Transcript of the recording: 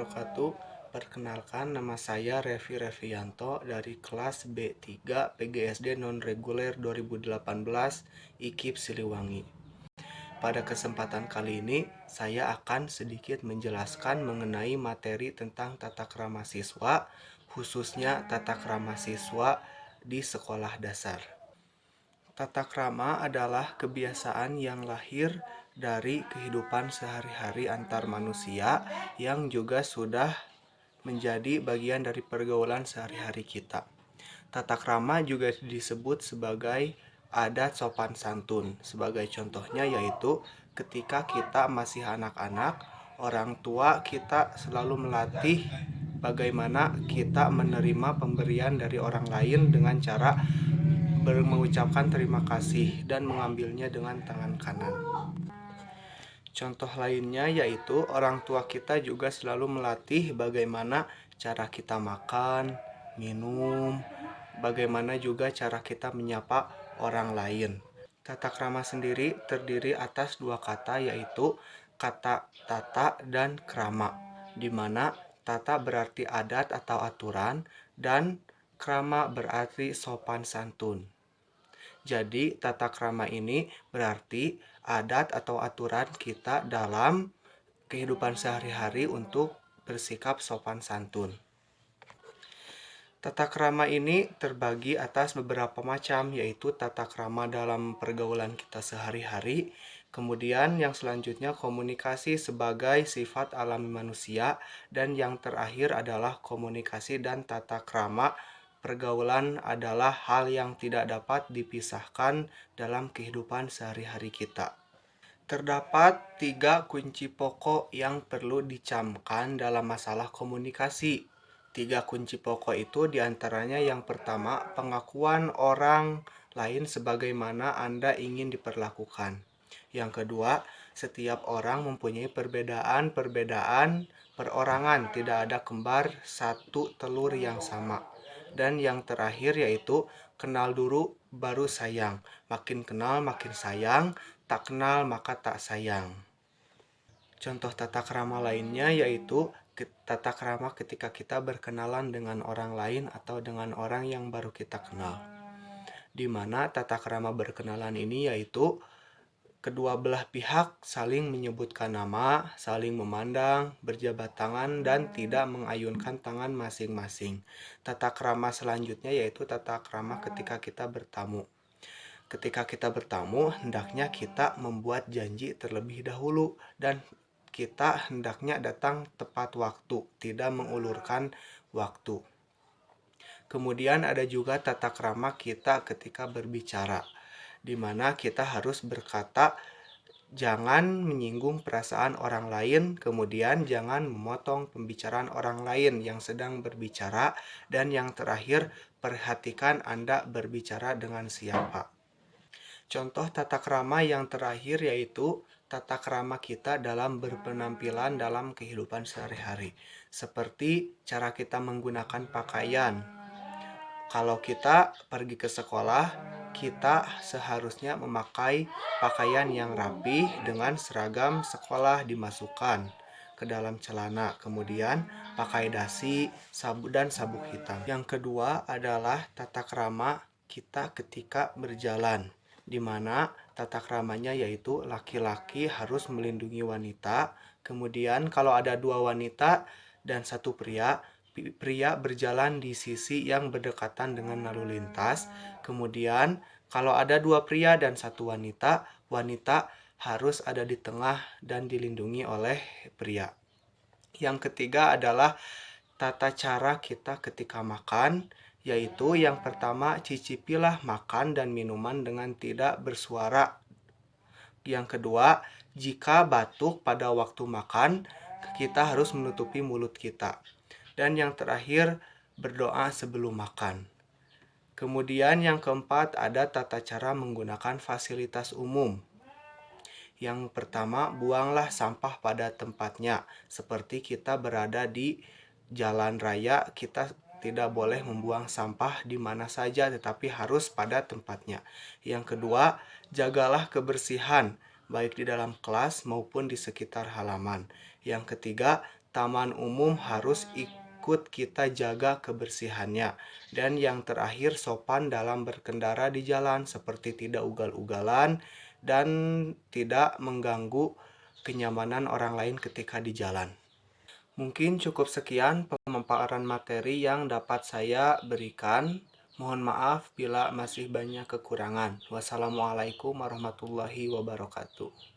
wabarakatuh. Perkenalkan, nama saya Revi Revianto dari kelas B3 PGSD Non-Reguler 2018 IKIP Siliwangi. Pada kesempatan kali ini, saya akan sedikit menjelaskan mengenai materi tentang tata krama siswa, khususnya tata krama siswa di sekolah dasar. Tata krama adalah kebiasaan yang lahir dari kehidupan sehari-hari antar manusia yang juga sudah menjadi bagian dari pergaulan sehari-hari kita. Tata krama juga disebut sebagai adat sopan santun. Sebagai contohnya yaitu ketika kita masih anak-anak, orang tua kita selalu melatih bagaimana kita menerima pemberian dari orang lain dengan cara mengucapkan terima kasih dan mengambilnya dengan tangan kanan. Contoh lainnya yaitu orang tua kita juga selalu melatih bagaimana cara kita makan, minum, bagaimana juga cara kita menyapa orang lain. Tata krama sendiri terdiri atas dua kata yaitu kata tata dan krama, di mana tata berarti adat atau aturan dan krama berarti sopan santun. Jadi, tata krama ini berarti adat atau aturan kita dalam kehidupan sehari-hari untuk bersikap sopan santun. Tata krama ini terbagi atas beberapa macam, yaitu tata krama dalam pergaulan kita sehari-hari, kemudian yang selanjutnya komunikasi sebagai sifat alami manusia, dan yang terakhir adalah komunikasi dan tata krama pergaulan adalah hal yang tidak dapat dipisahkan dalam kehidupan sehari-hari kita. Terdapat 3 kunci pokok yang perlu dicamkan dalam masalah komunikasi. 3 kunci pokok itu diantaranya yang pertama, pengakuan orang lain sebagaimana Anda ingin diperlakukan. Yang kedua, setiap orang mempunyai perbedaan perorangan, tidak ada kembar satu telur yang sama. Dan yang terakhir yaitu kenal dulu baru sayang. Makin kenal makin sayang, tak kenal maka tak sayang. Contoh tata krama lainnya yaitu tata krama ketika kita berkenalan dengan orang lain atau dengan orang yang baru kita kenal. Di mana tata krama berkenalan ini yaitu kedua belah pihak saling menyebutkan nama, saling memandang, berjabat tangan, dan tidak mengayunkan tangan masing-masing. Tata krama selanjutnya yaitu tata krama ketika kita bertamu. Ketika kita bertamu, hendaknya kita membuat janji terlebih dahulu dan kita hendaknya datang tepat waktu, tidak mengulurkan waktu. Kemudian ada juga tata krama kita ketika berbicara, di mana kita harus berkata jangan menyinggung perasaan orang lain, kemudian jangan memotong pembicaraan orang lain yang sedang berbicara, dan yang terakhir, perhatikan Anda berbicara dengan siapa. Contoh tata krama yang terakhir yaitu tata krama kita dalam berpenampilan dalam kehidupan sehari-hari. Seperti cara kita menggunakan pakaian. Kalau kita pergi ke sekolah, kita seharusnya memakai pakaian yang rapi dengan seragam sekolah dimasukkan ke dalam celana. Kemudian pakai dasi, sabuk dan sabuk hitam. Yang kedua adalah tata krama kita ketika berjalan, di mana tata kramanya yaitu laki-laki harus melindungi wanita. Kemudian kalau ada 2 wanita dan 1 pria, pria berjalan di sisi yang berdekatan dengan lalu lintas. Kemudian kalau ada 2 pria dan 1 wanita, wanita harus ada di tengah dan dilindungi oleh pria. Yang ketiga adalah tata cara kita ketika makan, yaitu yang pertama, cicipilah makan dan minuman dengan tidak bersuara. Yang kedua, jika batuk pada waktu makan, kita harus menutupi mulut kita. Dan yang terakhir, berdoa sebelum makan. Kemudian yang keempat, ada tata cara menggunakan fasilitas umum. Yang pertama, buanglah sampah pada tempatnya. Seperti kita berada di jalan raya, kita tidak boleh membuang sampah di mana saja, tetapi harus pada tempatnya. Yang kedua, jagalah kebersihan. baik di dalam kelas maupun di sekitar halaman. Yang ketiga, taman umum harus ikut kita jaga kebersihannya. Dan yang terakhir, sopan dalam berkendara di jalan, seperti tidak ugal-ugalan dan tidak mengganggu kenyamanan orang lain ketika di jalan. Mungkin cukup sekian pemaparan materi yang dapat saya berikan. Mohon maaf bila masih banyak kekurangan. Wassalamualaikum warahmatullahi wabarakatuh.